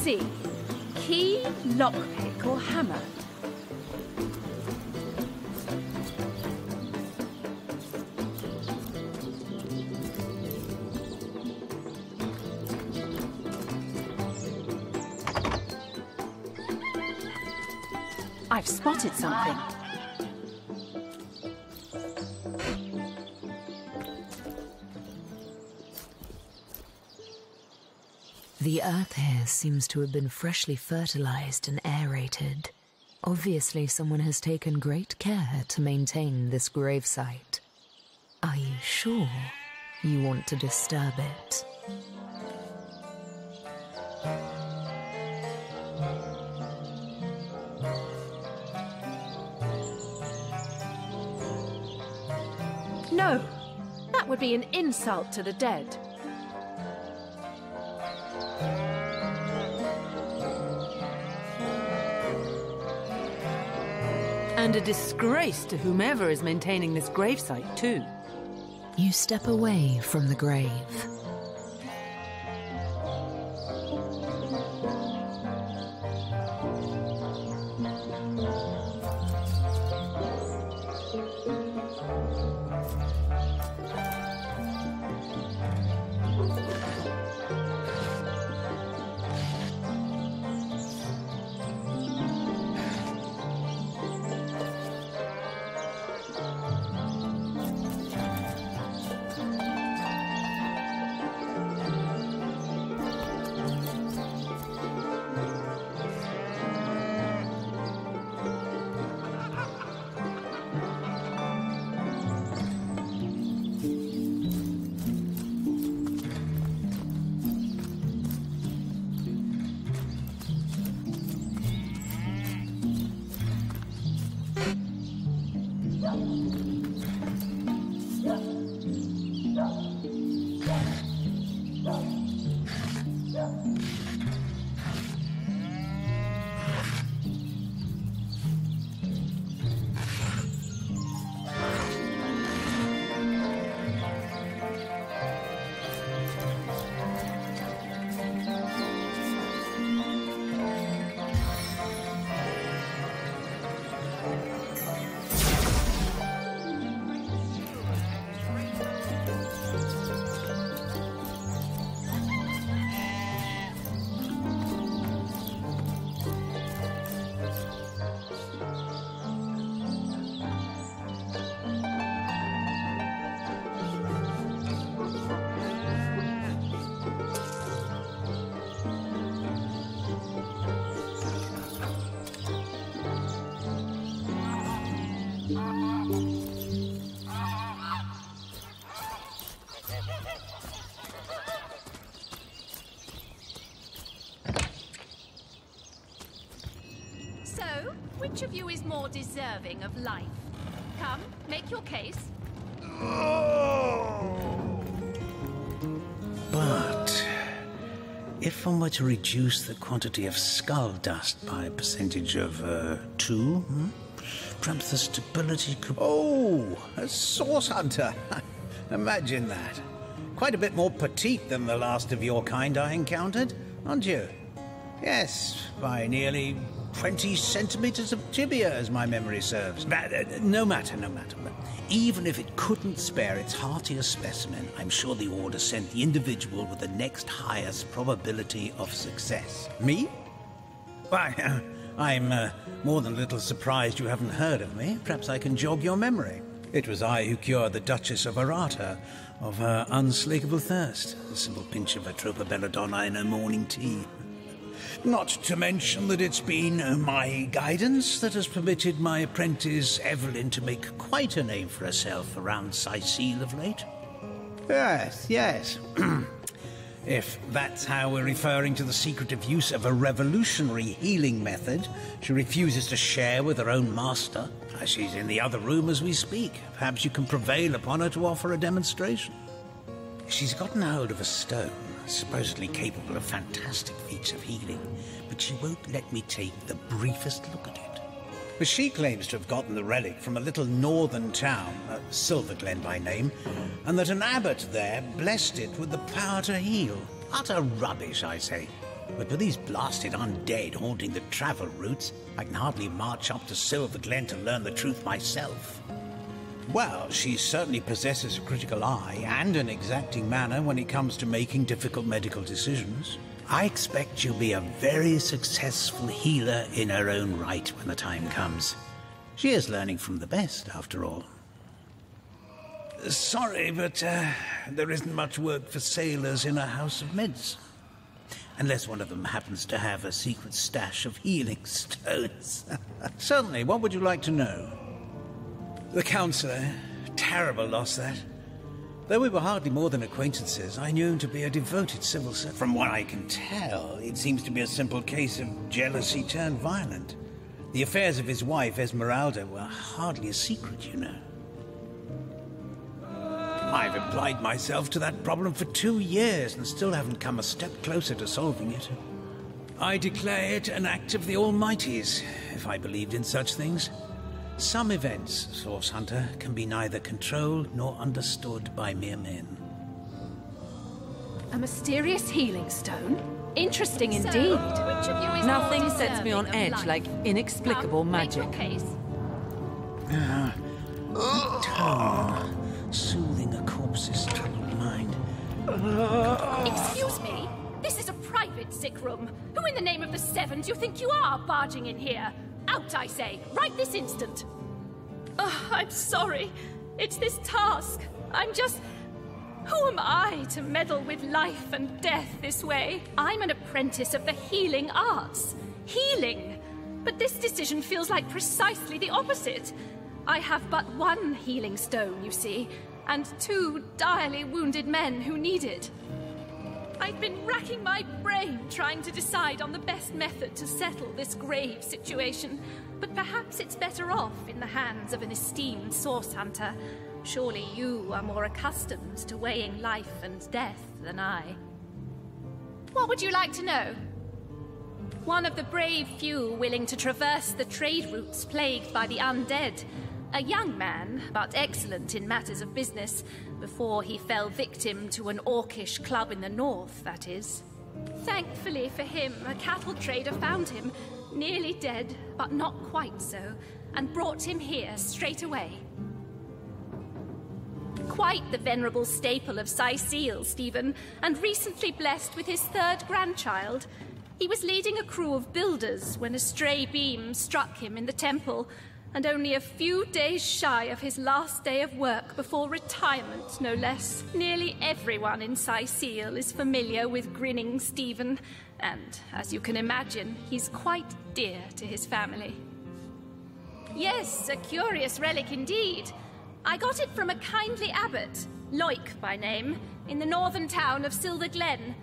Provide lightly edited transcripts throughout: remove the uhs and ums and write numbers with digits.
see. Key, lockpick, or hammer? I've spotted something. The earth here seems to have been freshly fertilized and aerated. Obviously, someone has taken great care to maintain this gravesite. Are you sure you want to disturb it? No, that would be an insult to the dead. And a disgrace to whomever is maintaining this gravesite, too. You step away from the grave. So, which of you is more deserving of life? Come, make your case. But if one were to reduce the quantity of skull dust by a percentage of 2, perhaps the stability could... Oh, a source hunter. Imagine that. Quite a bit more petite than the last of your kind I encountered, aren't you? Yes, by nearly 20 centimeters of tibia, as my memory serves. But, no matter. Even if it couldn't spare its heartier specimen, I'm sure the Order sent the individual with the next highest probability of success. Me? Why, I'm more than a little surprised you haven't heard of me. Perhaps I can jog your memory. It was I who cured the Duchess of Arata of her unslakable thirst. A simple pinch of Atropa belladonna in her morning tea. Not to mention that it's been my guidance that has permitted my apprentice Evelyn to make quite a name for herself around Sicile of late. Yes. If that's how we're referring to the secretive use of a revolutionary healing method she refuses to share with her own master. She's in the other room as we speak. Perhaps you can prevail upon her to offer a demonstration. She's gotten hold of a stone, supposedly capable of fantastic feats of healing, but she won't let me take the briefest look at it. But she claims to have gotten the relic from a little northern town, Silverglen by name, and that an abbot there blessed it with the power to heal. Utter rubbish, I say. But with these blasted undead haunting the travel routes, I can hardly march up to Silver Glen to learn the truth myself. Well, she certainly possesses a critical eye and an exacting manner when it comes to making difficult medical decisions. I expect she'll be a very successful healer in her own right when the time comes. She is learning from the best, after all. Sorry, but there isn't much work for sailors in a house of meds. Unless one of them happens to have a secret stash of healing stones. Certainly, what would you like to know? The counsellor. Terrible loss, that. Though we were hardly more than acquaintances, I knew him to be a devoted civil servant. From what I can tell, it seems to be a simple case of jealousy turned violent. The affairs of his wife, Esmeralda, were hardly a secret, you know. I've applied myself to that problem for 2 years and still haven't come a step closer to solving it. I declare it an act of the Almighty's, if I believed in such things. Some events, Source Hunter, can be neither controlled nor understood by mere men. A mysterious healing stone? Interesting indeed. Which of you is Nothing more sets me on deserving of edge life? like inexplicable Come, make your magic. case. Tone, soothing a corpse's troubled mind. Excuse me? This is a private sick room. Who in the name of the Sevens you think you are barging in here? Out, I say, right this instant. I'm sorry. It's this task. I'm just... Who am I to meddle with life and death this way? I'm an apprentice of the healing arts. Healing! But this decision feels like precisely the opposite. I have but one healing stone, you see, and 2 direly wounded men who need it. I've been racking my brain trying to decide on the best method to settle this grave situation, but perhaps it's better off in the hands of an esteemed source hunter. Surely you are more accustomed to weighing life and death than I. What would you like to know? One of the brave few willing to traverse the trade routes plagued by the undead. A young man, but excellent in matters of business, before he fell victim to an orcish club in the north, that is. Thankfully for him, a cattle trader found him, nearly dead, but not quite so, and brought him here straight away. Quite the venerable staple of Sicile, Stephen, and recently blessed with his 3rd grandchild. He was leading a crew of builders when a stray beam struck him in the temple, and only a few days shy of his last day of work before retirement, no less. Nearly everyone in Sicile is familiar with Grinning Stephen, and, as you can imagine, he's quite dear to his family. Yes, a curious relic indeed. I got it from a kindly abbot, Loic by name, in the northern town of Silver Glen.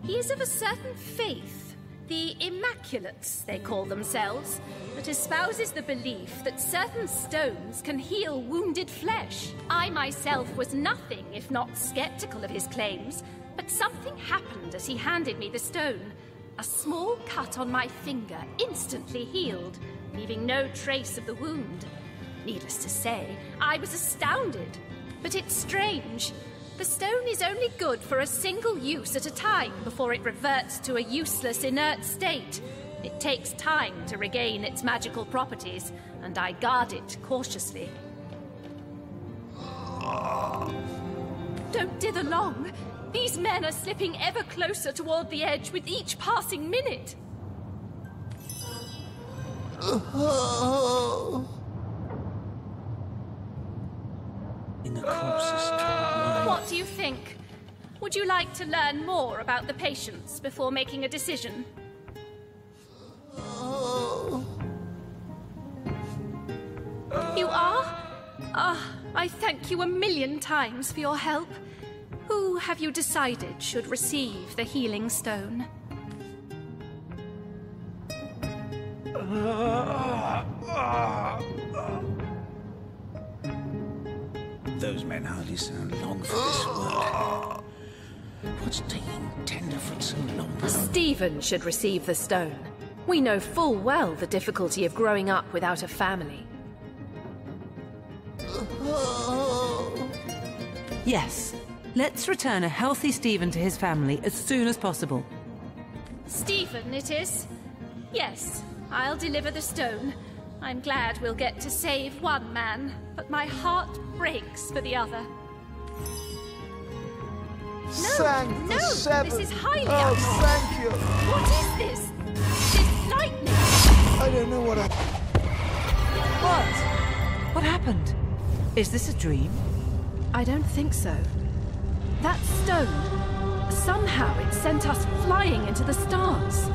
He is of a certain faith, the Immaculates, they call themselves, that espouses the belief that certain stones can heal wounded flesh. I myself was nothing if not skeptical of his claims, but something happened as he handed me the stone. A small cut on my finger instantly healed, leaving no trace of the wound. Needless to say, I was astounded. But it's strange. The stone is only good for a single use at a time before it reverts to a useless, inert state. It takes time to regain its magical properties, and I guard it cautiously. Don't dither long. These men are slipping ever closer toward the edge with each passing minute. In the corpse's troubled mind. What do you think? Would you like to learn more about the patients before making a decision? You are? I thank you a million times for your help. Who have you decided should receive the healing stone? Those men hardly sound long for this world. What's taking Tenderfoot so long? Stephen should receive the stone. We know full well the difficulty of growing up without a family. Yes. Let's return a healthy Stephen to his family as soon as possible. Stephen, it is. Yes, I'll deliver the stone. I'm glad we'll get to save one man, but my heart breaks for the other. Thank the seven. This is highly Oh, thank you. What is this? This lightning? I don't know what I... What? What happened? Is this a dream? I don't think so. That stone, somehow it sent us flying into the stars.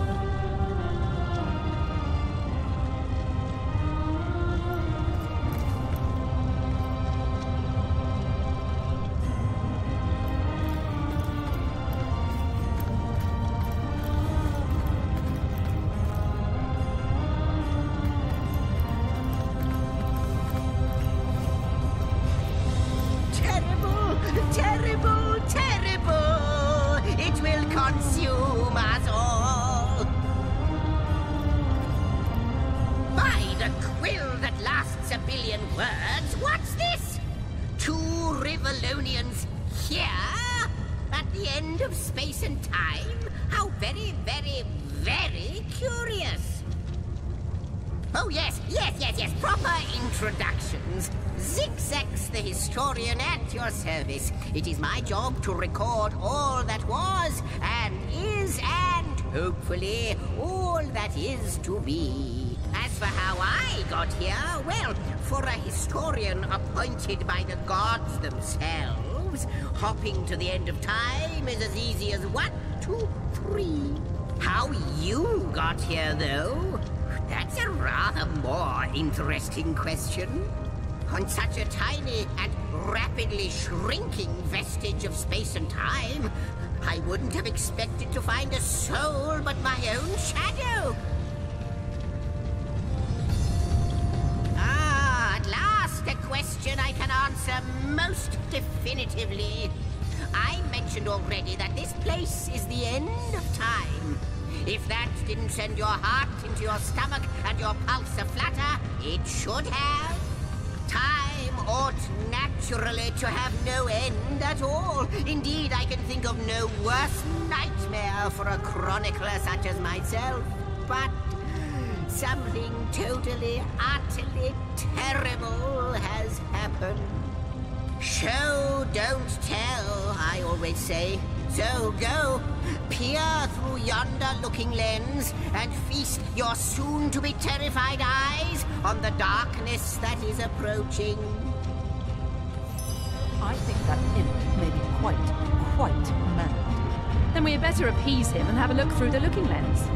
Introductions. Zixzax, the historian at your service. It is my job to record all that was and is and hopefully all that is to be. As for how I got here, well, for a historian appointed by the gods themselves, hopping to the end of time is as easy as 1, 2, 3. How you got here, though? That's a rather more interesting question. On such a tiny and rapidly shrinking vestige of space and time, I wouldn't have expected to find a soul but my own shadow. At last a question I can answer most definitively. I mentioned already that this place is the end of time. If that didn't send your heart into your stomach and your pulse a-flutter, it should have. Time ought naturally to have no end at all. Indeed, I can think of no worse nightmare for a chronicler such as myself. But something totally, utterly terrible has happened. Show, don't tell, I always say. So go, peer through yonder looking lens and feast your soon-to-be terrified eyes on the darkness that is approaching. I think that imp may be quite mad. Then we had better appease him and have a look through the looking lens.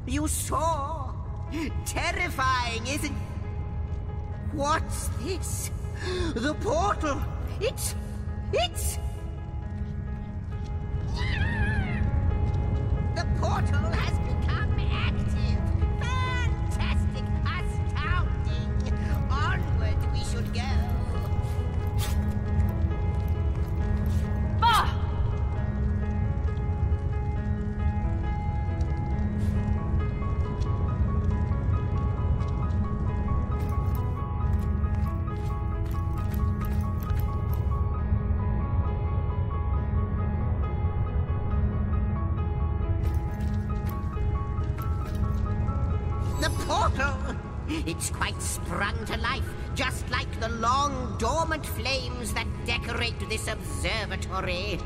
You saw? Terrifying, isn't... What's this? The portal! It's... The portal has become active! Fantastic! Astounding! Onward we should go! Bah! It's quite sprung to life, just like the long, dormant flames that decorate this observatory.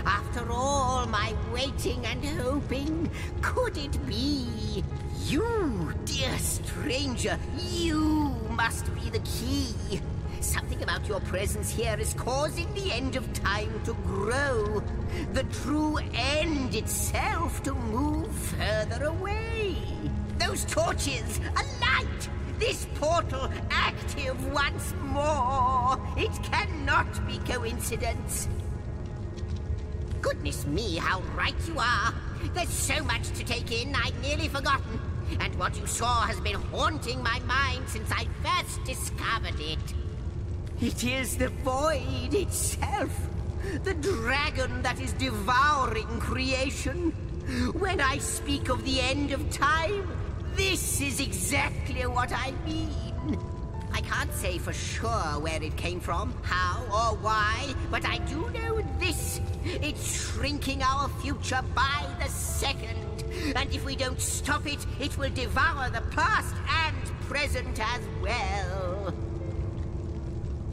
After all my waiting and hoping, could it be? You, dear stranger, you must be the key. Something about your presence here is causing the end of time to grow. The true end itself to move further away. Those torches, alight! This portal active once more! It cannot be coincidence. Goodness me, how right you are. There's so much to take in, I'd nearly forgotten. And what you saw has been haunting my mind since I first discovered it. It is the void itself. The dragon that is devouring creation. When I speak of the end of time, this is exactly what I mean. I can't say for sure where it came from, how or why, but I do know this. It's shrinking our future by the second. And if we don't stop it, it will devour the past and present as well.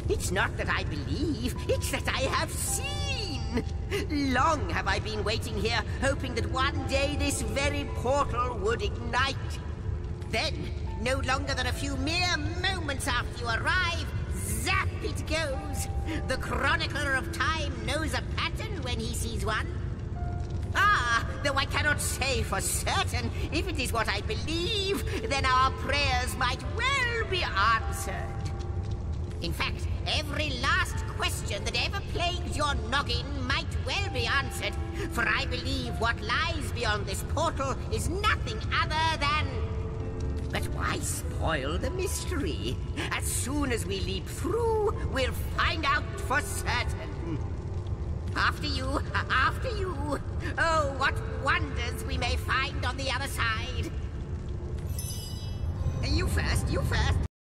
It's not that I believe, it's that I have seen. Long have I been waiting here, hoping that one day this very portal would ignite. Then, no longer than a few mere moments after you arrive, zap it goes. The chronicler of time knows a pattern when he sees one. Ah, though I cannot say for certain, if it is what I believe, then our prayers might well be answered. In fact, every last question that ever plagues your noggin might well be answered, for I believe what lies beyond this portal is nothing other than... But why spoil the mystery? As soon as we leap through, we'll find out for certain. After you, after you. Oh, what wonders we may find on the other side. You first, you first.